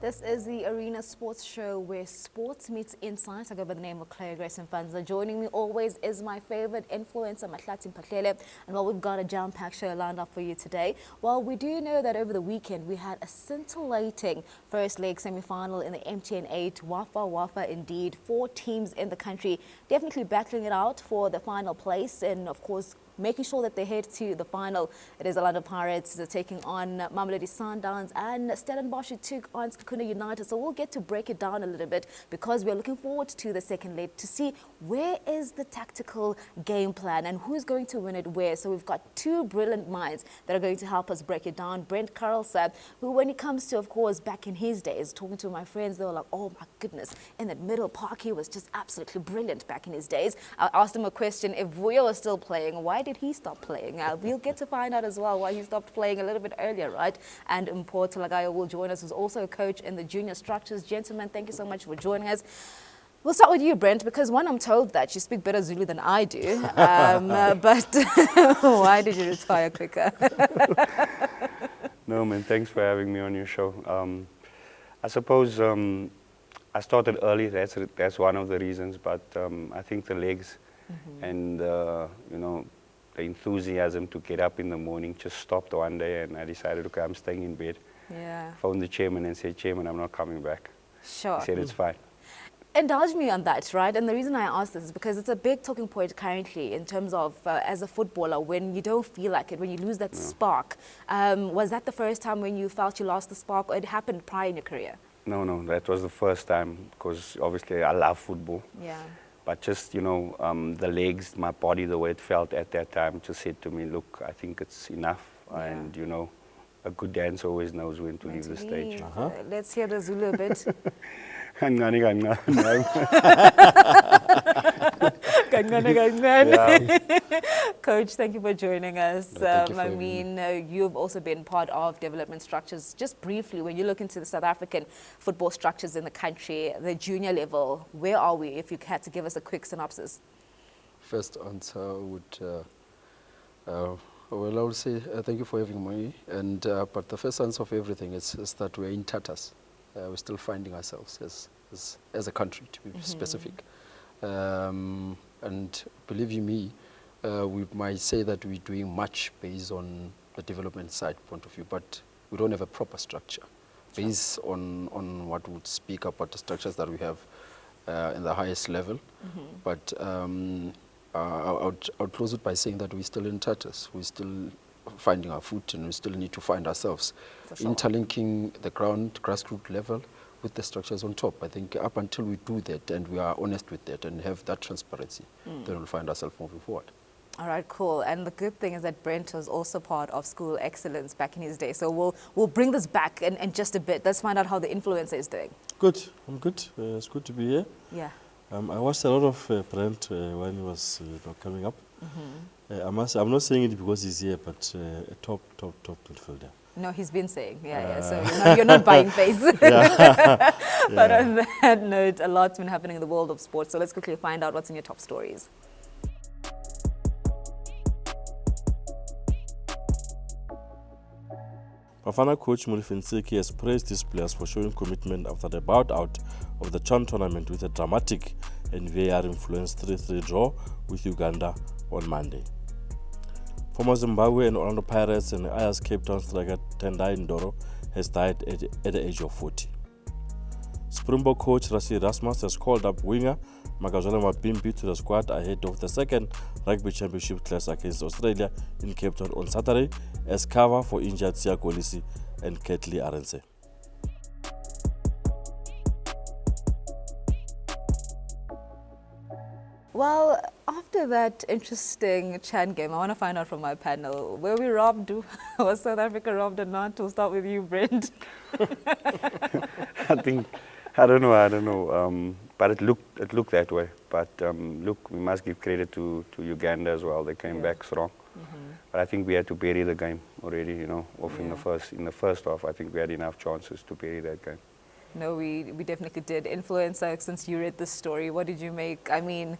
This is the Arena Sports Show where sports meets insight. I go by the name of Clauiee Grace Mpanza. Joining me always is my favorite influencer, Mahlatse Mphahlele. And well, we've got a jam-packed show lined up for you today. Well, we do know that over the weekend we had a scintillating first leg semi-final in the MTN8. Wafa indeed. 4 teams in the country definitely battling it out for the final place, and of course making sure that they head to the final. It is Orlando Pirates taking on Mamelodi Sundowns, and Stellenbosch took on Sekhukhune United. So we'll get to break it down a little bit because we're looking forward to the second leg to see where is the tactical game plan and who's going to win it where. So we've got 2 brilliant minds that are going to help us break it down. Brent Carelse, who when it comes to, of course, back in his days, talking to my friends, they were like, oh my goodness, in that middle park, he was just absolutely brilliant back in his days. I asked him a question, if Vuyo was still playing, why did he stop playing? We'll get to find out as well why he stopped playing a little bit earlier, right? And Mpho Talagayo will join us, who's also a coach in the junior structures. Gentlemen, thank you so much for joining us. We'll start with you, Brent, because one, I'm told that you speak better Zulu than I do, but why did you retire quicker? No, man, thanks for having me on your show. I suppose I started early, that's one of the reasons, but I think the legs and, you know, the enthusiasm to get up in the morning just stopped one day, and I decided, okay, I'm staying in bed. Yeah. Phoned the chairman and said, Chairman, I'm not coming back. Sure. He said, it's fine. Indulge me on that, right? And the reason I ask this is because it's a big talking point currently in terms of, as a footballer, when you don't feel like it, when you lose that spark. Was that the first time when you felt you lost the spark, or it happened prior in your career? No, that was the first time, because obviously I love football. Yeah. But just, you know, the legs, my body, the way it felt at that time just said to me, look, I think it's enough. Yeah. And, you know, a good dancer always knows when to leave the stage. Let's hear the Zulu a bit. Coach, thank you for joining us. I mean, you've also been part of development structures. Just briefly, when you look into the South African football structures in the country, the junior level, where are we, if you had to give us a quick synopsis? First answer would, well, I would say thank you for having me. And but the first answer of everything is that we're in tatters. We're still finding ourselves as a country, to be specific. And believe you me, we might say that we're doing much based on the development side point of view, but we don't have a proper structure based on what would speak about the structures that we have in the highest level. But I would close it by saying that we're still in tatters. We're still finding our foot, and we still need to find ourselves. Interlinking the grassroots level with the structures on top. I think up until we do that and we are honest with that and have that transparency, then we'll find ourselves moving forward. All right, cool. And the good thing is that Brent was also part of School Excellence back in his day. So we'll bring this back in just a bit. Let's find out how the influencer is doing. Good. I'm good. It's good to be here. Yeah. I watched a lot of Brent when he was coming up. I'm not saying it because he's here, but a top midfielder. No, he's been saying, so you're not buying face. But on that note, a lot's been happening in the world of sports. So let's quickly find out what's in your top stories. Bafana coach Mulifenseki has praised his players for showing commitment after the bout out of the CHAN tournament with a dramatic and VAR-influenced 3-3 draw with Uganda on Monday. Former Zimbabwe and Orlando Pirates and Ayers Cape Town striker Tendai Ndoro has died at the age of 40. Springbok coach Rassie Rasmus has called up winger Makazole Mapimpi to the squad ahead of the second Rugby Championship clash against Australia in Cape Town on Saturday as cover for injured Siya Kolisi and Katley Arendse. Well, after that interesting CHAN game, I want to find out from my panel, were we robbed? Was South Africa robbed or not? We'll start with you, Brent. I don't know. But it looked that way. But look, we must give credit to Uganda as well. They came back strong. But I think we had to bury the game already, you know, in the first half. I think we had enough chances to bury that game. No, we definitely did. Influencer, since you read this story, what did you make? I mean,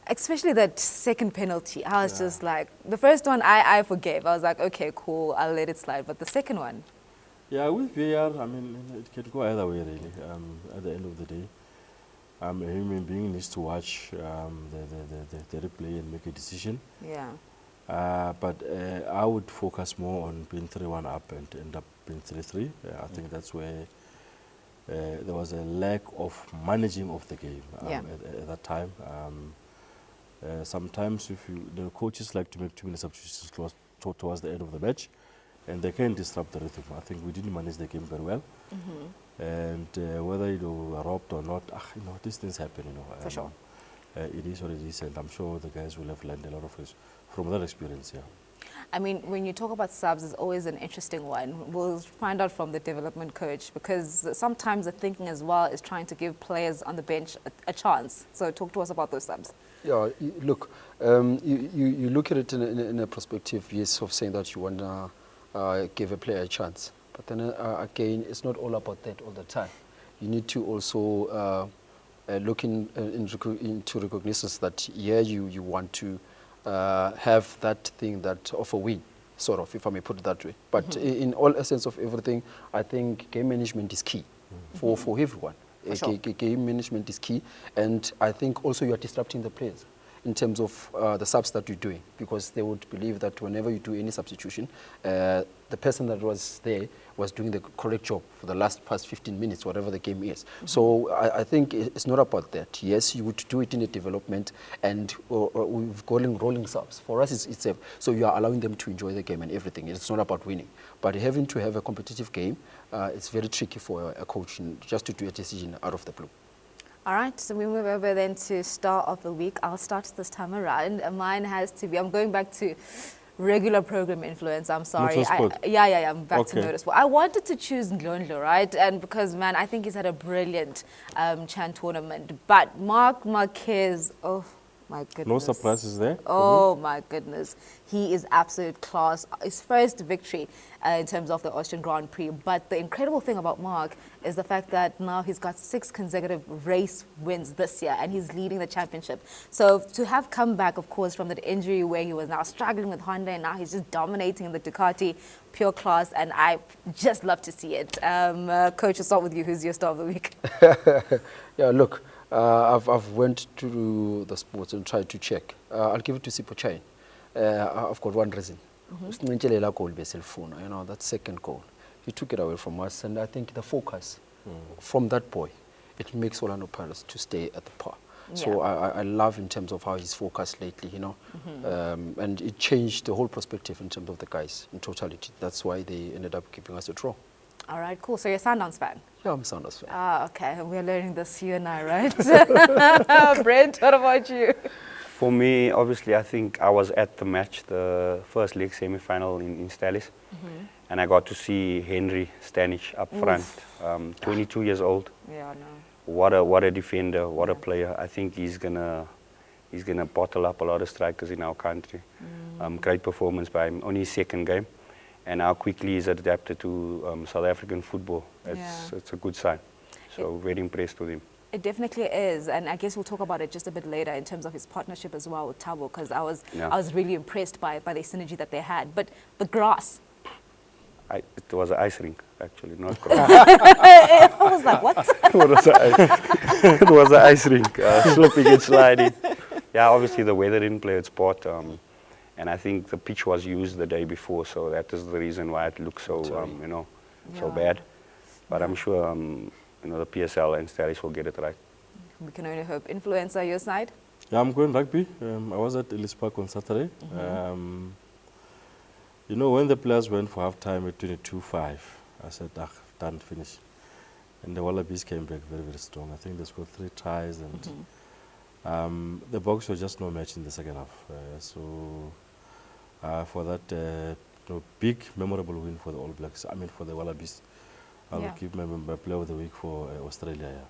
especially that second penalty. I was just like, the first one I forgave. I was like, okay, cool, I'll let it slide. But the second one, Yeah, with VAR, I mean, it can go either way, really. At the end of the day, a human being needs to watch the replay and make a decision. Yeah. But I would focus more on being 3-1 up and end up being 3-3. I think that's where there was a lack of managing of the game at that time. Sometimes the coaches like to make too many substitutions towards the end of the match, and they can disrupt the rhythm. I think we didn't manage the game very well. And whether you were robbed or not, these things happen, For sure. It is what it is, and I'm sure the guys will have learned a lot of it from that experience, yeah. I mean, when you talk about subs, it's always an interesting one. We'll find out from the development coach, because sometimes the thinking as well is trying to give players on the bench a chance. So talk to us about those subs. Yeah, look, you look at it in a perspective, yes, of saying that you want to give a player a chance. But then again, it's not all about that all the time. You need to also look into recognizance that, yeah, you want to have that thing that of a win, sort of, if I may put it that way. But in all essence of everything, I think game management is key for everyone. For sure. Game management is key, and I think also you are disrupting the players in terms of the subs that you're doing, because they would believe that whenever you do any substitution, the person that was there was doing the correct job for the past 15 minutes, whatever the game is. So I think it's not about that. Yes, you would do it in a development, and we've got rolling subs. For us, it's so you are allowing them to enjoy the game and everything. It's not about winning. But having to have a competitive game, it's very tricky for a coach just to do a decision out of the blue. All right, so we move over then to Star of the Week. I'll start this time around. Mine has to be, I'm going back to regular program influence. I'm sorry. I'm back to Motorsport. I wanted to choose Ndlondlo, right? And because, man, I think he's had a brilliant Chan tournament. But Mark Marquez, oh my goodness. No surprises there? Oh my goodness. He is absolute class. His first victory in terms of the Austrian Grand Prix. But the incredible thing about Mark is the fact that now he's got 6 consecutive race wins this year, and he's leading the championship. So to have come back, of course, from that injury where he was now struggling with Honda, and now he's just dominating the Ducati, pure class, and I just love to see it. Coach, I'll start with you. Who's your Star of the Week? Yeah, look, I've went to the sports and tried to check. I'll give it to Sipho Chain. I've got one reason. That second goal, he took it away from us, and I think the focus from that boy, it makes Orlando Pirates to stay at the par. So I love in terms of how he's focused lately, and it changed the whole perspective in terms of the guys in totality. That's why they ended up keeping us a draw. All right, cool. So you're a Sundowns fan? Yeah, I'm a Sundowns fan. Ah, okay. We're learning this, you and I, right? Brent, what about you? For me, obviously, I think I was at the match, the first league semi-final in Stellenbosch, and I got to see Henry Stanich up front, 22 years old. Yeah, no. What a defender, what a player. I think he's gonna bottle up a lot of strikers in our country. Great performance by him on his second game, and how quickly he's adapted to South African football. It's a good sign. So very impressed with him. It definitely is, and I guess we'll talk about it just a bit later in terms of his partnership as well with Thabo, because I was really impressed by the synergy that they had. But the grass. It was an ice rink, actually, not grass. I was like, what? It was an ice rink, slipping and sliding. Yeah, obviously the weather didn't play its part, and I think the pitch was used the day before, so that is the reason why it looked so, so bad. But I'm sure, the PSL and Stellies will get it right. We can only hope. Influencer, your side? Yeah, I'm going rugby. I was at Ellis Park on Saturday. When the players went for half-time at 22-5, I said, done, finish. And the Wallabies came back very, very strong. I think they scored 3 tries, and the Boks were just no match in the second half. For that big, memorable win for the All Blacks, for the Wallabies, I will keep my player of the week for Australia. Yeah.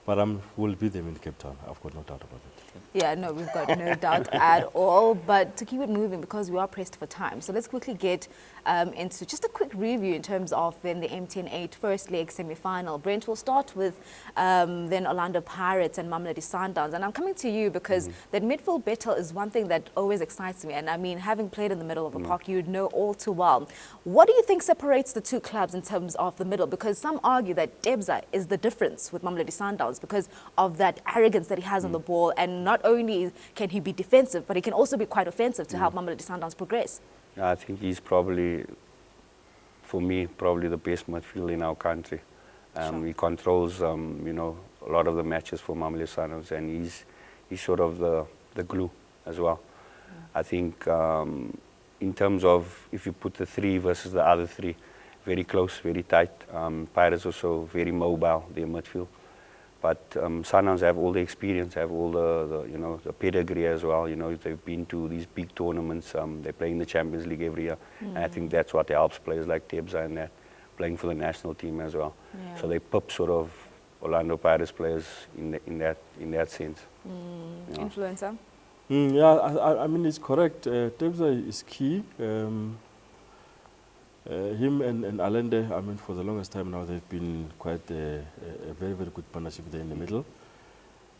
But we'll beat them in Cape Town. I've got no doubt about it. Yeah, no, we've got no doubt at all. But to keep it moving, because we are pressed for time, so let's quickly get into just a quick review in terms of then the MTN8 first leg semi-final. Brent, we'll start with then Orlando Pirates and Mahlatse Sundowns. And I'm coming to you because that midfield battle is one thing that always excites me. And I mean, having played in the middle of the park, you'd know all too well. What do you think separates the two clubs in terms of the middle? Because some argue that Debza is the difference with Mahlatse Sundowns because of that arrogance that he has on the ball, and not only can he be defensive, but he can also be quite offensive to help Mahlatse Sundowns progress. I think he's probably, for me, probably the best midfielder in our country. Sure. He controls, you know, a lot of the matches for Mahlatse Sundowns, and he's sort of the glue as well. I think in terms of if you put the three versus the other three, very close, very tight. Pirates also very mobile, their midfield. But Sundowns have all the experience, have all the you know, the pedigree as well. You know, they've been to these big tournaments. They play in the Champions League every year. And I think that's what helps players like Debza and that, playing for the national team as well. Yeah. So they pip sort of Orlando Pirates players in that sense. You know. Influencer? Yeah, I mean, it's correct. Debza is key. Him and Allende, I mean, for the longest time now, they've been quite a very, very good partnership there in the middle.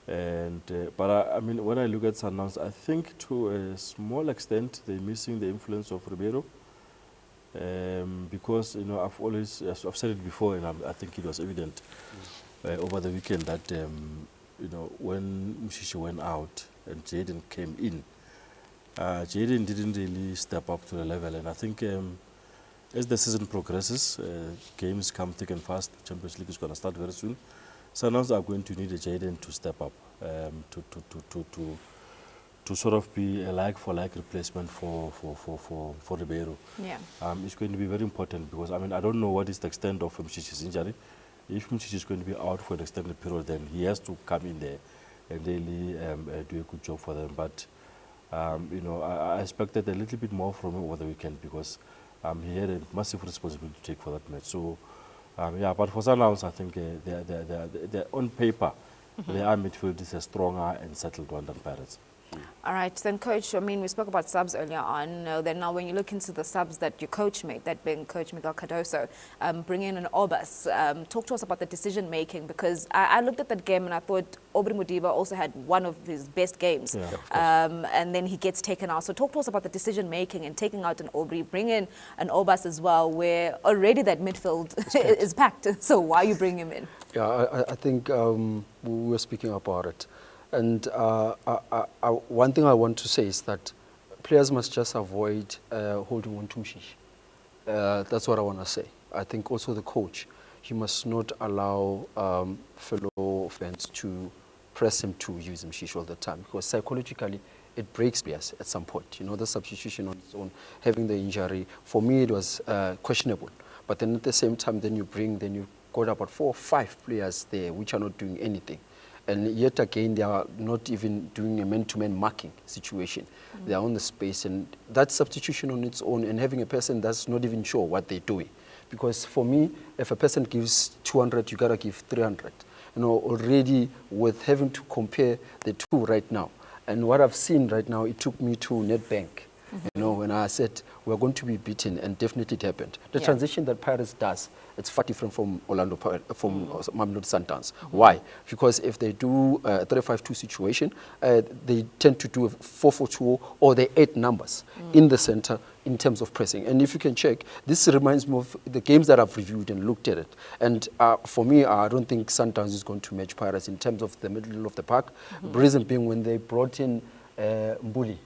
And but I mean, when I look at Sundowns, I think to a small extent they're missing the influence of Ribeiro, because you know I've said it before, and I think it was evident over the weekend that you know, when Mshishi went out and Jaden came in, Jaden didn't really step up to the level, and I think. As the season progresses, games come thick and fast. The Champions League is going to start very soon. Sundowns are going to need a Jaden to step up, to sort of be a like-for-like replacement for Ribeiro. Yeah. It's going to be very important because, I mean, I don't know what is the extent of Mshishi's injury. If Mshishi is going to be out for an extended period, then he has to come in there and really do a good job for them. But, you know, I expected a little bit more from him over the weekend because he had a massive responsibility to take for that match. So, yeah, but for Sundowns, I think they're on paper, their midfield is a stronger and settled one than Pirates. All right, then Coach, I mean, we spoke about subs earlier on. Then now when you look into the subs that your coach made, that being Coach Miguel Cardoso, bring in an Obas, talk to us about the decision-making, because I looked at that game and I thought Aubrey Modiba also had one of his best games. Yeah, and then he gets taken out. So talk to us about the decision-making and taking out an Aubrey, bring in an Obas as well, where already that midfield is packed. So why you bring him in? Yeah, I think we were speaking about it. And one thing I want to say is that players must just avoid holding on to Mshishi. That's what I want to say. I think also the coach, he must not allow fellow fans to press him to use Mshishi all the time, because psychologically it breaks players at some point. You know, the substitution on its own, having the injury, for me it was questionable. But then at the same time, then you got about 4 or 5 players there which are not doing anything. And yet again, they are not even doing a man-to-man marking situation. They are on the space, and that substitution on its own, and having a person that's not even sure what they're doing. Because for me, if a person gives 200, you gotta give 300. You know, already with having to compare the two right now, and what I've seen right now, it took me to Nedbank. You know, when I said we're going to be beaten, and definitely it happened. The transition that Pirates does, it's far different from Mahlatse Sundowns. Why? Because if they do a 3-5-2 situation, they tend to do a 4-4-2 or the 8 numbers in the center in terms of pressing. And if you can check, this reminds me of the games that I've reviewed and looked at it. And for me, I don't think Sundowns is going to match Pirates in terms of the middle of the park. The reason being, when they brought in Mbuli,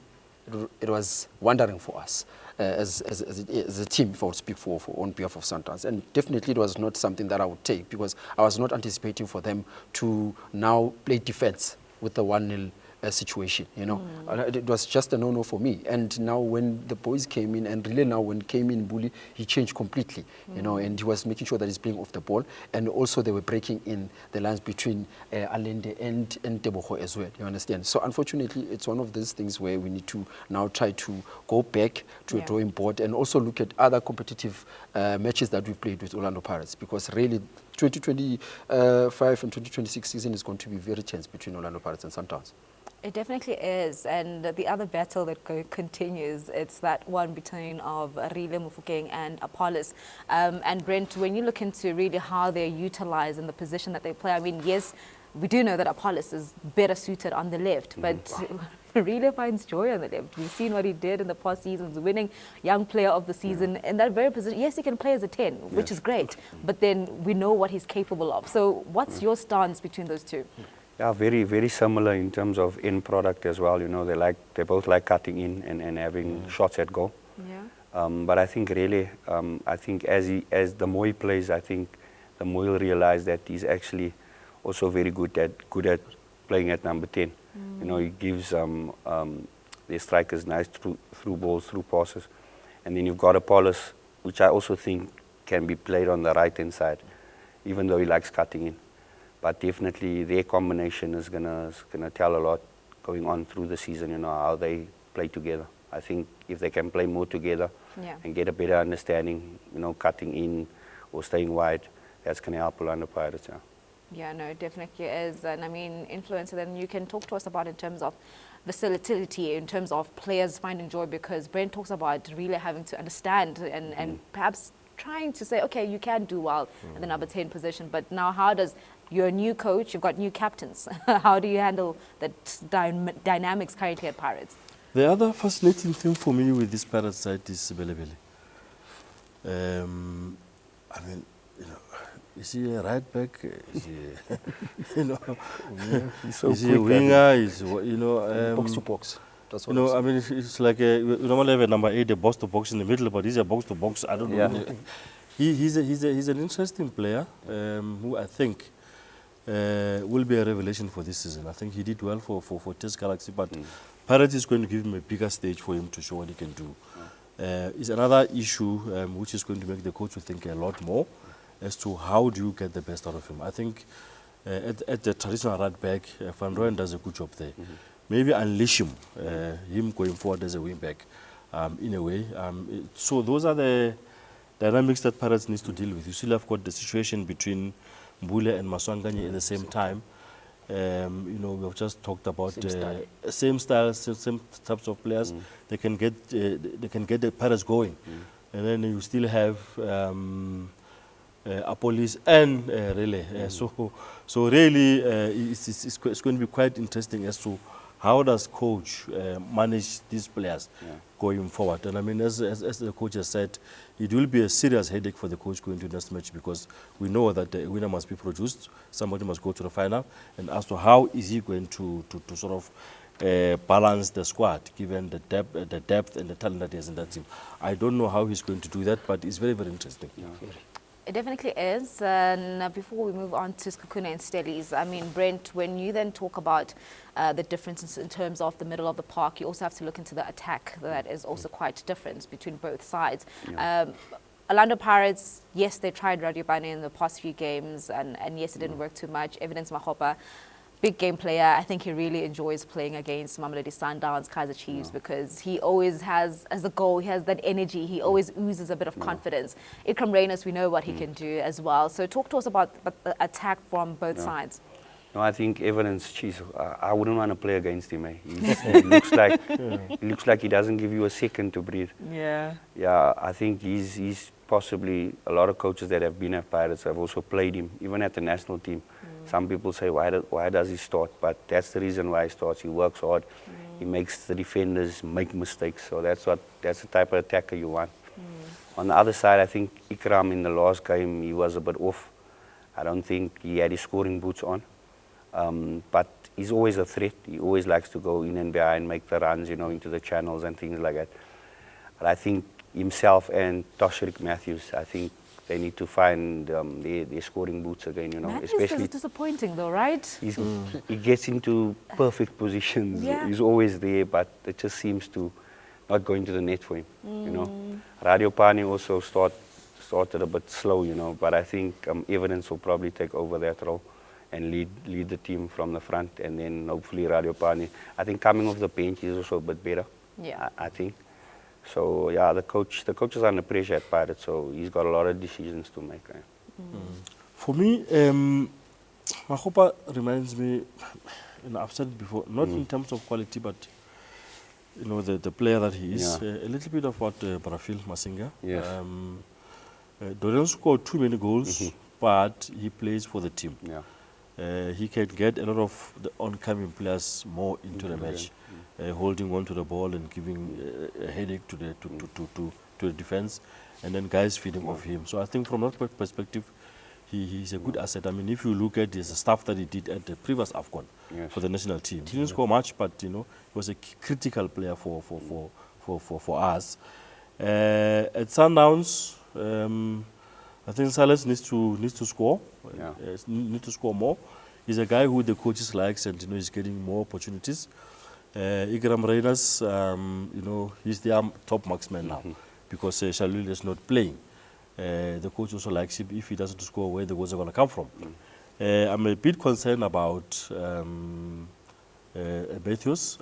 it was wondering for us as a team, if I would speak for on behalf of Sundowns. And definitely it was not something that I would take, because I was not anticipating for them to now play defense with the 1-0 situation, you know. It was just a no-no for me. And now when the boys came in, and really now when came in Bully, he changed completely, you know, and he was making sure that he's playing off the ball. And also they were breaking in the lines between Allende and Tebogo as well, you understand? So unfortunately, it's one of those things where we need to now try to go back to a drawing board and also look at other competitive matches that we played with Orlando Pirates, because really 2025 and 2026 season is going to be very tense between Orlando Pirates and Sundowns. It definitely is, and the other battle that continues, it's that one between of Rile Mofokeng and Apollos. And Brent, when you look into really how they're utilized in the position that they play, I mean, yes, we do know that Apollos is better suited on the left, but Rile finds joy on the left. We've seen what he did in the past seasons, winning Young Player of the Season in that very position. Yes, he can play as a 10, which is great, but then we know what he's capable of. So what's your stance between those two? Yeah, very, very similar in terms of end product as well. You know, they both like cutting in and having shots at goal. Yeah. But I think really, I think as the more he plays, I think the more he'll realize that he's actually also very good at playing at number 10. You know, he gives the strikers nice through balls, through passes. And then you've got Apollos, which I also think can be played on the right-hand side, even though he likes cutting in. But definitely their combination is gonna tell a lot going on through the season, you know, how they play together. I think if they can play more together and get a better understanding, you know, cutting in or staying wide, that's going to help Orlando Pirates, yeah. Yeah, no, it definitely is. And I mean, influencer, then you can talk to us about in terms of versatility, in terms of players finding joy, because Brent talks about really having to understand and perhaps trying to say, okay, you can do well in the number 10 position, but now how does, you're a new coach, you've got new captains, how do you handle the dynamics currently at Pirates? The other fascinating thing for me with this Pirates side is Belebele. I mean, you know, is he a right back? Is he, you know, he's so is he a winger? Is, you know, box to box. That's what you know, I mean, it's like we normally have a number 8, a box to box in the middle, but he's a box to box. I don't know. He's an interesting player who I think will be a revelation for this season. I think he did well for Test Galaxy, but Pirates is going to give him a bigger stage for him to show what he can do. It's another issue which is going to make the coach think a lot more as to how do you get the best out of him. I think at the traditional right back, Van Rooyen does a good job there. Maybe unleash him going forward as a wing back in a way. So those are the dynamics that Pirates needs to deal with. You still have got the situation between Mbule and Maswanganye at the same time. You know, we've just talked about same style, same types of players. They can get the Pirates going, and then you still have Apollos and Relay. So really, it's going to be quite interesting as to how does coach manage these players going forward. And I mean, as the coach has said, it will be a serious headache for the coach going to this match, because we know that the winner must be produced, somebody must go to the final, and as to how is he going to sort of balance the squad, given the depth and the talent that he has in that team. I don't know how he's going to do that, but it's very, very interesting. It definitely is. And before we move on to Sekhukhune and Stellies, I mean, Brent, when you then talk about the differences in terms of the middle of the park, you also have to look into the attack. That is also quite different between both sides. Orlando Pirates, yes, they tried Radio Bane in the past few games, and yes, it didn't work too much. Evidence Mahopa, big game player. I think he really enjoys playing against Mamelodi Sundowns, Kaizer Chiefs, because he always has, as a goal, he has that energy. He always oozes a bit of confidence. Ikram Reynolds, we know what he can do as well. So talk to us about the attack from both sides. No, I think Evidence, geez, I wouldn't want to play against him. He looks like he doesn't give you a second to breathe. Yeah, I think he's possibly, a lot of coaches that have been at Pirates have also played him, even at the national team. Some people say, why does he start? But that's the reason why he starts. He works hard. He makes the defenders make mistakes. So that's the type of attacker you want. On the other side, I think Ikram in the last game, he was a bit off. I don't think he had his scoring boots on. But he's always a threat. He always likes to go in and behind, make the runs, you know, into the channels and things like that. But I think himself and Toshrik Matthews, I think they need to find their scoring boots again, you know. That is Especially disappointing though, right? he gets into perfect positions. Yeah. He's always there, but it just seems to not go into the net for him, you know. Radio Pani also started a bit slow, you know, but I think Evidence will probably take over that role and lead the team from the front, and then hopefully Radio Pani, I think coming off the bench is also a bit better. Yeah. I think. So yeah, the coach is under pressure at Pirates, so he's got a lot of decisions to make. For me, Mahopa reminds me, you know, I've said it before, not in terms of quality, but you know, the player that he is. Yeah. A little bit of what Barafil Masinga. Yes. Doesn't score too many goals, but he plays for the team. Yeah. He can get a lot of the oncoming players more into the match, holding on to the ball and giving a headache to the defense, and then guys feeding off him. So I think from that perspective, he's a good asset. I mean, if you look at the stuff that he did at the previous AFCON for the national team, he didn't score much, but you know, he was a critical player for us. At Sundowns, I think Silas needs to score. Needs to score more. He's a guy who the coaches likes, and you know, he's getting more opportunities. Igram Reyners, you know, he's their top marksman now because Shalul is not playing. The coach also likes him. If he doesn't score, where the goals are going to come from. I'm a bit concerned about Matthews.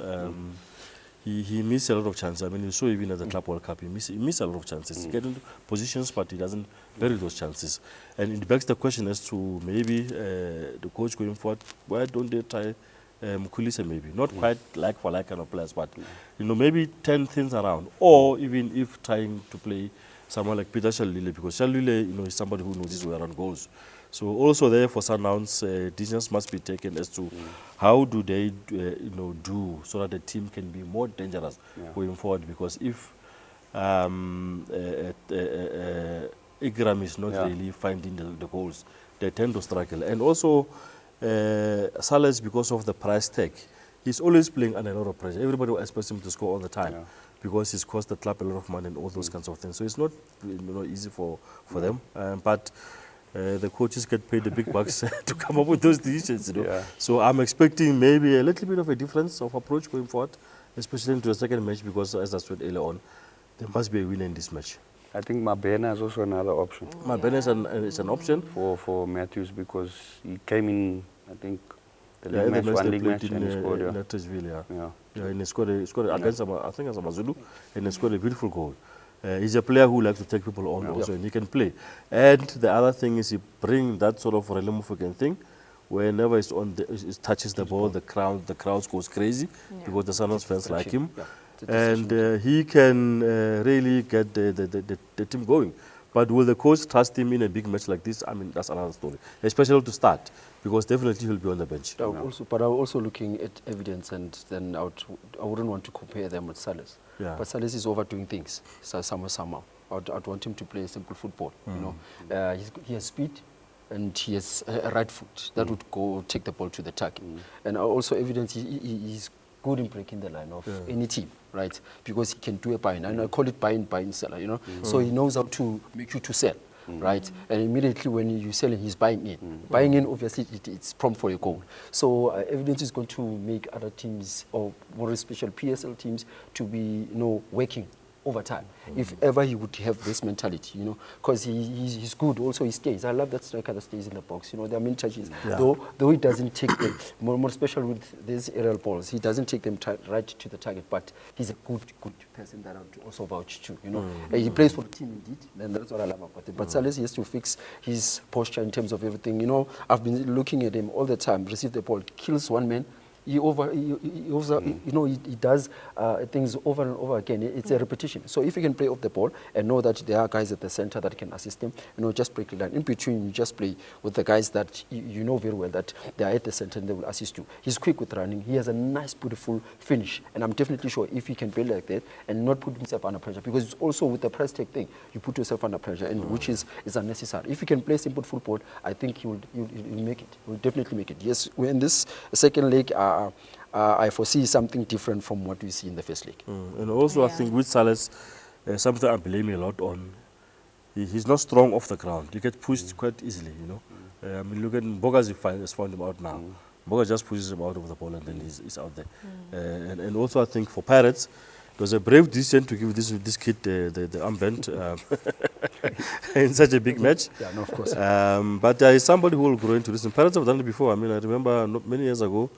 He missed a lot of chances. I mean, you saw even at the Club World Cup, he missed a lot of chances. He gets into positions, but he doesn't bury those chances. And it begs the question as to maybe the coach going forward, why don't they try Mkhulise maybe? Not quite like for like kind of players, but you know, maybe turn things around. Or even if trying to play someone like Peter Shalule, because Shalule, you know, is somebody who knows his way around goals. So also there for Sundowns, decisions must be taken as to how do they, you know, do so that the team can be more dangerous going forward. Because if Igram is not really finding the goals, they tend to struggle. And also Salas, because of the price tag, he's always playing under a lot of pressure. Everybody will expect him to score all the time because he's cost the club a lot of money and all those kinds of things. So it's not, you know, easy for them. But the coaches get paid the big bucks to come up with those decisions, you know. So I'm expecting maybe a little bit of a difference of approach going forward, especially into the second match, because as I said earlier on, there must be a winner in this match. I think Mabena is also another option. Mabena is an option for Matthews, because he came in, I think, the league the match, match one they league played match, and he scored. in Tashville, Yeah. And he scored against, I think, as a Mazulu, and he scored a beautiful goal. He's a player who likes to take people on also, and he can play. And the other thing is he brings that sort of Relumufuken thing. Whenever he's on, he touches the ball, the crowd goes crazy because the Sundowns fans like him, and he can really get the team going. But will the coach trust him in a big match like this? I mean, that's another story, especially to start, because definitely he'll be on the bench. But I'm also looking at evidence, and then I wouldn't want to compare them with Salas. But Salas is overdoing things somehow. I'd want him to play simple football. You know, he has speed, and he has a right foot that would go take the ball to the target. And also evidence he's good in breaking the line of any team, right? Because he can do a buy-in. And I call it buy-in seller, you know. So he knows how to make you to sell, right? And immediately when you sell him, he's buying in. Buying in, obviously, it's prompt for a goal. So evidence is going to make other teams, or more especially PSL teams, to be, you know, working over time. If ever he would have this mentality, you know, because he's good. Also, he stays. I love that striker that stays in the box. You know, there are many touches. Though he doesn't take them, more especially with these aerial balls, he doesn't take them right to the target. But he's a good person that I would also vouch to. You know, he plays for the team indeed, and that's what I love about it. But Salas, he has to fix his posture in terms of everything. You know, I've been looking at him all the time. Receive the ball, kills one man. He does things over and over again. It's a repetition. So if you can play off the ball and know that there are guys at the center that can assist him, you know, just break the line. In between, you just play with the guys that you know very well that they are at the center and they will assist you. He's quick with running. He has a nice, beautiful finish. And I'm definitely sure if he can play like that and not put himself under pressure, because it's also with the press tag thing, you put yourself under pressure, and which is unnecessary. If he can play simple football, I think he'll make it. He'll definitely make it. Yes, in this second leg, I foresee something different from what we see in the first league. And also, I think with Salas, something I blame a lot on, he's not strong off the ground. He gets pushed quite easily, you know. I mean, look at Mbogazi has found him out now. Mboga just pushes him out of the ball and then he's out there. And also I think for Pirates, it was a brave decision to give this kid the armband in such a big match. Yeah, no, of course. But there is somebody who will grow into this. And Pirates have done it before. I mean, I remember many years ago,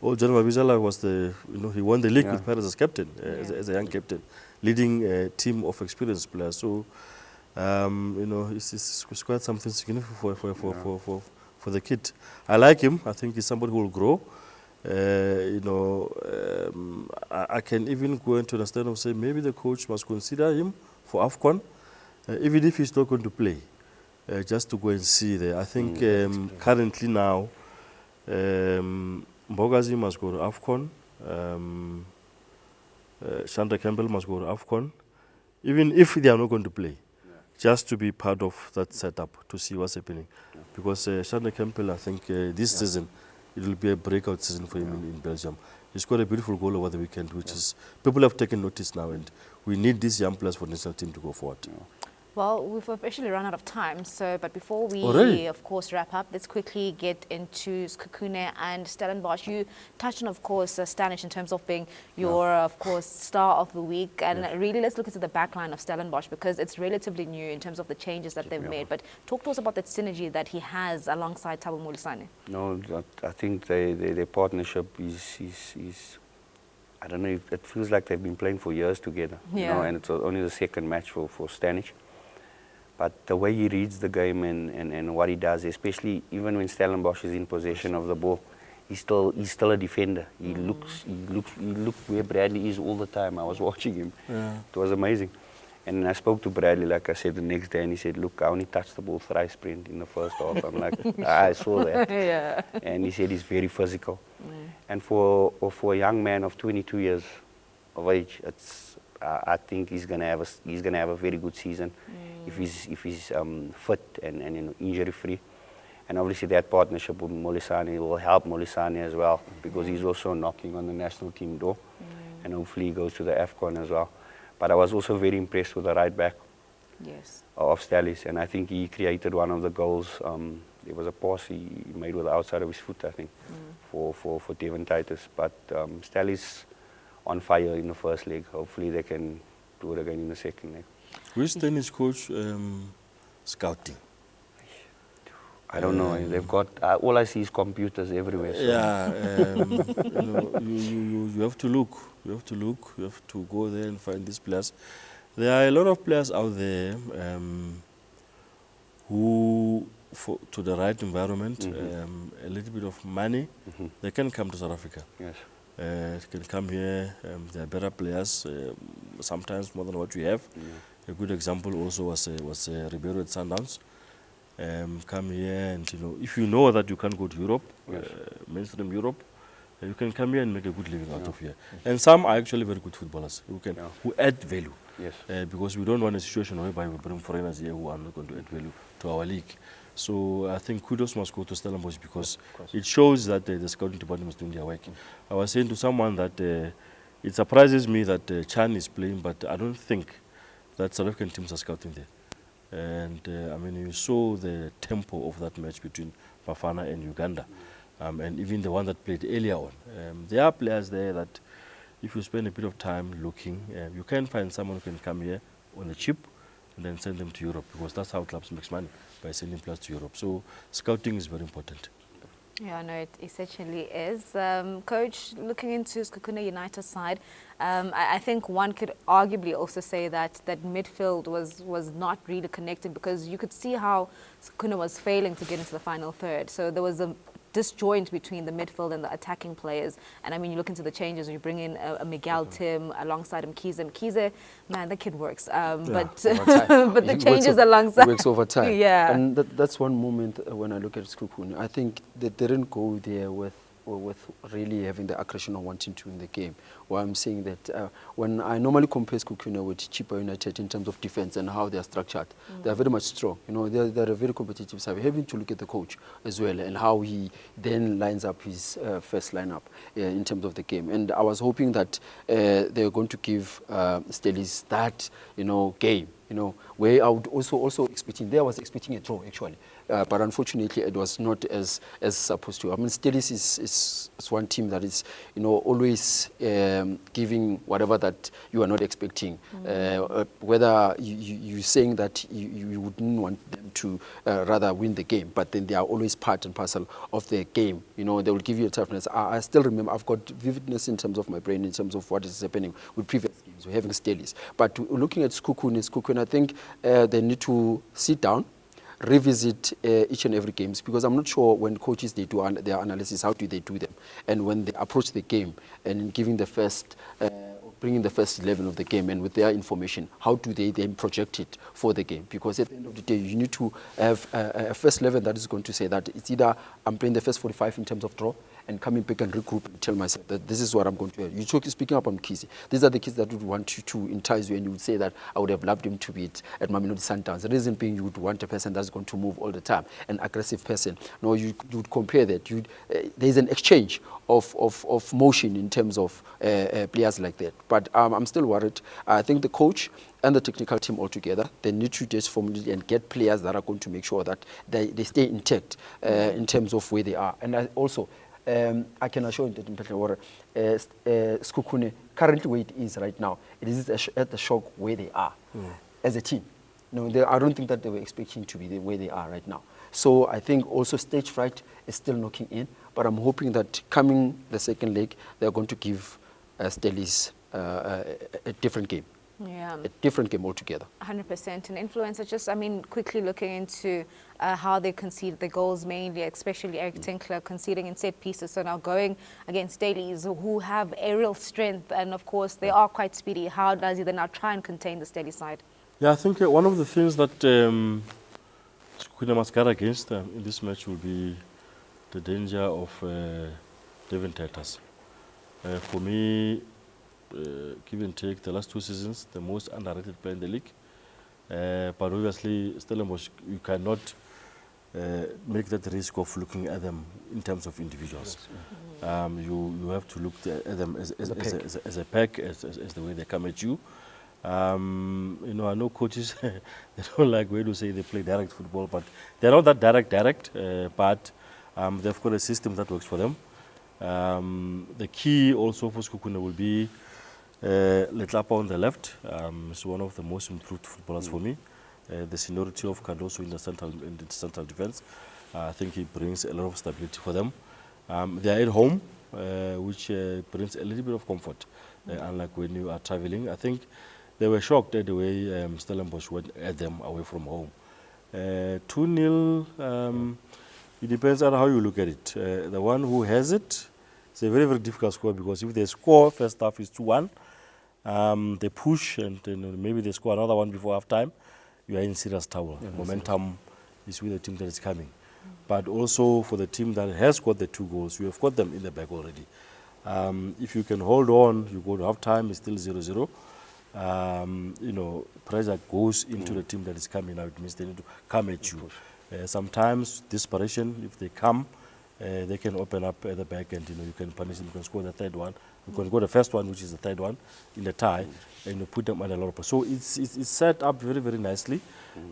old John Mabizala was he won the league with Pirates as captain, as a young captain, leading a team of experienced players. So, it's quite something significant for the kid. I like him. I think he's somebody who will grow. I can even go into understand and say maybe the coach must consider him for AFCON, even if he's not going to play, just to go and see there. I think currently now, Mbogazi must go to AFCON, Shanda Campbell must go to AFCON, even if they are not going to play, just to be part of that setup to see what's happening. Because Shanda Campbell, I think this season, it will be a breakout season for him in Belgium. He scored a beautiful goal over the weekend, which is, people have taken notice now, and we need these young players for the national team to go forward. Well, we've officially run out of time, but before we, of course, wrap up, let's quickly get into Sekhukhune and Stellenbosch. You touched on, of course, Stanish in terms of being your, of course, star of the week. And really, let's look into the backline of Stellenbosch because it's relatively new in terms of the changes that they've made. But talk to us about that synergy that he has alongside Thabo Molisane. No, I think their partnership is, I don't know, it feels like they've been playing for years together. You know, and it's only the second match for Stanish. But the way he reads the game and what he does, especially even when Stellenbosch is in possession of the ball, he's still a defender. He looks where Bradley is all the time. I was watching him. It was amazing. And I spoke to Bradley, like I said, the next day, and he said, "Look, I only touched the ball thrice, Brent, in the first half." I'm like, I saw that. And he said he's very physical. And for a young man of 22 years of age, I think he's gonna have a very good season if he's fit and injury free. And obviously that partnership with Molisane will help Molisane as well because he's also knocking on the national team door, and hopefully he goes to the AFCON as well. But I was also very impressed with the right back of Stellies, and I think he created one of the goals. There was a pass he made with the outside of his foot, I think, for Devon Titus. But Stellies on fire in the first leg. Hopefully they can do it again in the second leg. Which Danish coach scouting? I don't know. They've got all I see is computers everywhere. So. You have to look. You have to look. You have to go there and find these players. There are a lot of players out there who, to the right environment, a little bit of money, they can come to South Africa. Yes. Can come here. There are better players, sometimes more than what we have. A good example also was Ribeiro at Sundowns. Come here, and if you know that you can't go to Europe, mainstream Europe, you can come here and make a good living out of here. And some are actually very good footballers who add value. Yes. Because we don't want a situation whereby we bring foreigners here who are not going to add value to our league. So I think kudos must go to Stellenbosch because it shows that the scouting department is doing their work. I was saying to someone that it surprises me that Chan is playing, but I don't think that South African teams are scouting there. And I mean, you saw the tempo of that match between Bafana and Uganda, and even the one that played earlier on. There are players there that, if you spend a bit of time looking, you can find someone who can come here on a chip and then send them to Europe, because that's how clubs make money, by sending players to Europe. So scouting is very important. Yeah, no, it essentially is. Coach, looking into Sekhukhune United side, I think one could arguably also say that midfield was not really connected, because you could see how Sekhukhune was failing to get into the final third. So there was a disjoint between the midfield and the attacking players. And I mean, you look into the changes, you bring in a Miguel Tim alongside Mkhize. Mkhize, man, that kid works. But the changes alongside. He works over time. Yeah. And that's one moment when I look at Sekhukhune. I think they didn't go there with really having the aggression of wanting to win the game. Well, I'm saying that when I normally compare Sekhukhune with Chippa United in terms of defense and how they are structured, they are very much strong. They're a very competitive side. Having to look at the coach as well and how he then lines up his first lineup in terms of the game. And I was hoping that they're going to give Stellies that, game. where I would also expecting, there I was expecting a draw actually, but unfortunately it was not as supposed to. I mean, Stellis is one team that is, you know, always giving whatever that you are not expecting. Whether you're saying that you wouldn't want them to rather win the game, but then they are always part and parcel of the game. You know, they will give you a toughness. I still remember, I've got vividness in terms of my brain, in terms of what is happening with previous games. We're having Stellis. But looking at Sekhukhune, I think they need to sit down, revisit each and every games, because I'm not sure when coaches, they do their analysis, how do they do them? And when they approach the game and giving the first, bringing the first 11 of the game, and with their information, how do they then project it for the game? Because at the end of the day, you need to have a first 11 that is going to say that it's either I'm playing the first 45 in terms of draw, and coming back and regroup and tell myself that this is what I'm going to do. You're speaking up on Kisi. These are the kids that would want you to entice you, and you would say that I would have loved him to be at Mamelodi Sundowns. The reason being, you would want a person that's going to move all the time, an aggressive person. No, you would compare that. There's an exchange of motion in terms of players like that. But I'm still worried. I think the coach and the technical team altogether, they need to just formulate and get players that are going to make sure that they stay intact in terms of where they are. And I can assure you that Sekhukhune, currently where it is right now, it is at the shock where they are as a team. No, I don't think that they were expecting to be where they are right now. So I think also stage fright is still knocking in, but I'm hoping that coming the second leg, they're going to give Stellis a different game. Yeah. A different game altogether. 100%. And influencer, just, I mean, quickly looking into how they conceded the goals mainly, especially Eric Tinkler conceding in set pieces. So now going against Stellis, who have aerial strength, and of course they are quite speedy. How does he then now try and contain the Stellis side? Yeah, I think one of the things that Sekhukhune must guard against in this match will be the danger of Devin Tatas. For me, give and take, the last 2 seasons, the most underrated player in the league. But obviously, Stellenbosch, you cannot make that risk of looking at them in terms of individuals. You have to look at them as a pack, as the way they come at you. You know, I know coaches, they don't like way to say they play direct football, but they're not that direct, but they've got a system that works for them. The key also for Sekhukhune will be Letlapa on the left. Is one of the most improved footballers for me. The seniority of Cardoso in the central defense, I think he brings a lot of stability for them. They are at home, which brings a little bit of comfort, unlike when you are traveling. I think they were shocked at the way Stellenbosch went at them away from home. 2-0, it depends on how you look at it. The one who has it, it's a very, very difficult score, because if they score, first half is 2-1, they push, and then maybe they score another one before half time, you are in serious trouble. Momentum is with the team that is coming. But also for the team that has got the 2 goals, you have got them in the bag already. If you can hold on, you go to half time, it's still 0-0. You know, pressure goes into the team that is coming out. It means they need to come at you. Sometimes desperation, if they come, they can open up at the back, and you know, you can punish them. You can score the third one. You can go the first one, which is the third one, in the tie, and you put them under a lot of pressure. So it's set up very, very nicely,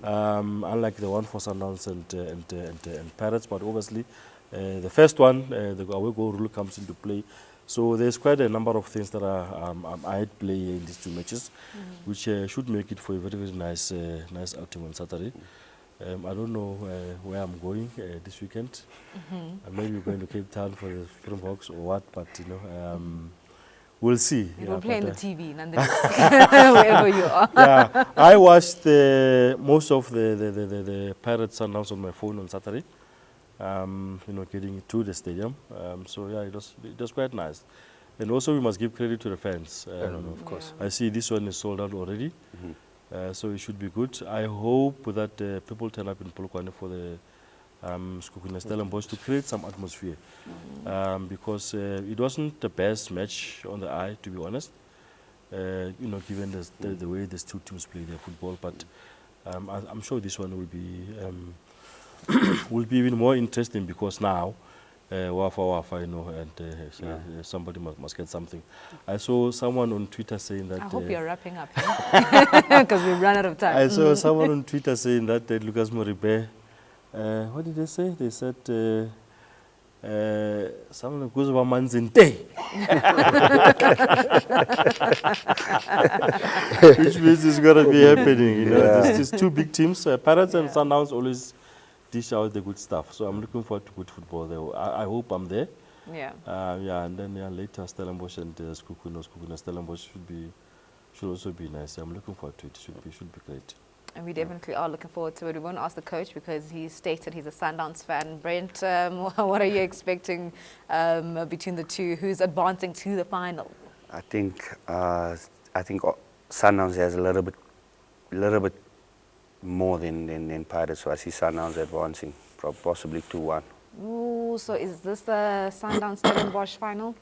unlike the one for Sundowns and Pirates. But obviously, the first one, the away goal rule comes into play. So there's quite a number of things that are at play in these 2 matches, which should make it for a very, very nice outing on Saturday. I don't know where I'm going this weekend. Maybe we're going to Cape Town for the Springboks or what, but you know, we'll see. You don't play on the TV, nonetheless, wherever you are. Yeah, I watched most of the Pirates Sundowns on my phone on Saturday. You know, getting to the stadium. So yeah, it was quite nice. And also we must give credit to the fans. Of course. I see this one is sold out already. So it should be good. I hope that people turn up in Polokwane for the Sekhukhune Stellenbosch to create some atmosphere. Because it wasn't the best match on the eye, to be honest. You know, given the way these 2 teams play their football. But I'm sure this one will be will be even more interesting, because now wafa, you know, and somebody must get something. I saw someone on Twitter saying that. I hope you're wrapping up, because we've run out of time. I saw someone on Twitter saying that Lucas Moribe, what did they say? They said someone goes over Manzinte. Which means it's going to be happening. You know, there's two big teams. Pirates and Sundowns always dish out the good stuff. So I'm looking forward to good football there. I hope I'm there. Yeah. And then later Stellenbosch and Sekhukhune. Stellenbosch should also be nice. I'm looking forward to it. Should be great. And we definitely are looking forward to it. We won't ask the coach because he stated he's a Sundowns fan. Brent, what are you expecting between the two? Who's advancing to the final? I think Sundowns has a little bit more than Pirates, so I see Sundowns advancing, possibly 2-1. Ooh, so is this the Sundowns Stellenbosch final?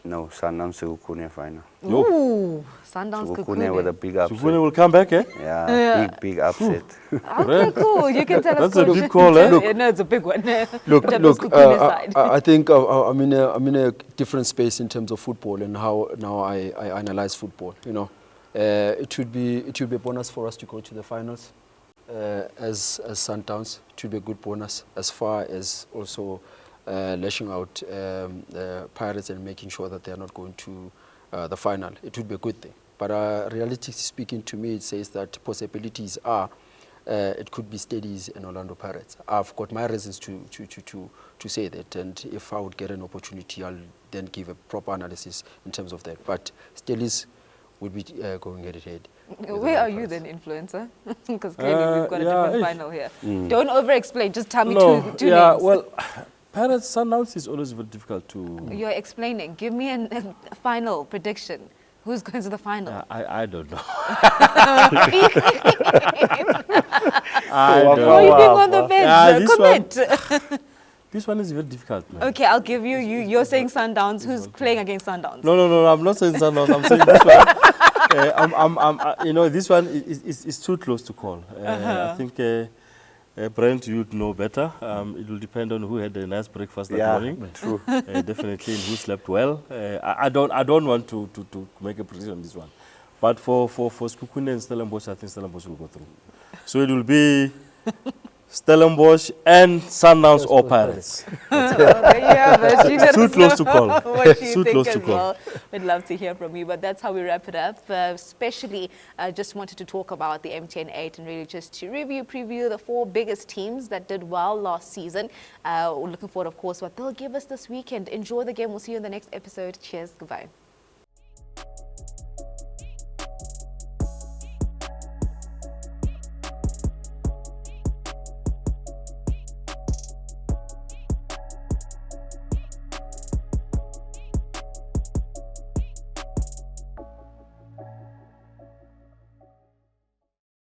No, Sundowns Sekhukhune final. Ooh, Sundowns Sekhukhune with a big upset. Sekhukhune will come back, eh? Yeah, big upset. Okay, cool. You can tell us. That's a big call, eh? Yeah, no, it's a big one. Look, side. I think I'm in a different space in terms of football and how now I analyze football. You know, it should be a bonus for us to go to the finals as Sundowns. It should be a good bonus as far as also lashing out Pirates and making sure that they are not going to the final. It would be a good thing. But realistically speaking, to me, it says that possibilities are it could be Steadies and Orlando Pirates. I've got my reasons to say that, and if I would get an opportunity, I'll then give a proper analysis in terms of that. But Steadies would be going head-to-head. Where are you then, influencer? Because clearly we've got a different final here. Don't over-explain. Just tell me two names. Well, Pirates Sundowns is always very difficult to. You're explaining. Give me a final prediction. Who's going to the final? I don't know. Why are you being on the bench? Commit. This one is very difficult, man. Okay, I'll give you. You're saying Sundowns. Who's playing against Sundowns? No, I'm not saying Sundowns. I'm saying this one. You know, this one is too close to call. I think Brent, you'd know better. It will depend on who had a nice breakfast that morning. True. Definitely, and who slept well. I don't want to make a prediction on this one, but for Sekhukhune and Stellenbosch, I think Stellenbosch will go through. So it will be Stellenbosch and Sundowns or Pirates. There you have it. It's too close to call. What you Too think close as to call. well. We'd love to hear from you, but that's how we wrap it up. Especially, just wanted to talk about the MTN8 and really just to preview the 4 biggest teams that did well last season. We're looking forward, of course, what they'll give us this weekend. Enjoy the game. We'll see you in the next episode. Cheers. Goodbye.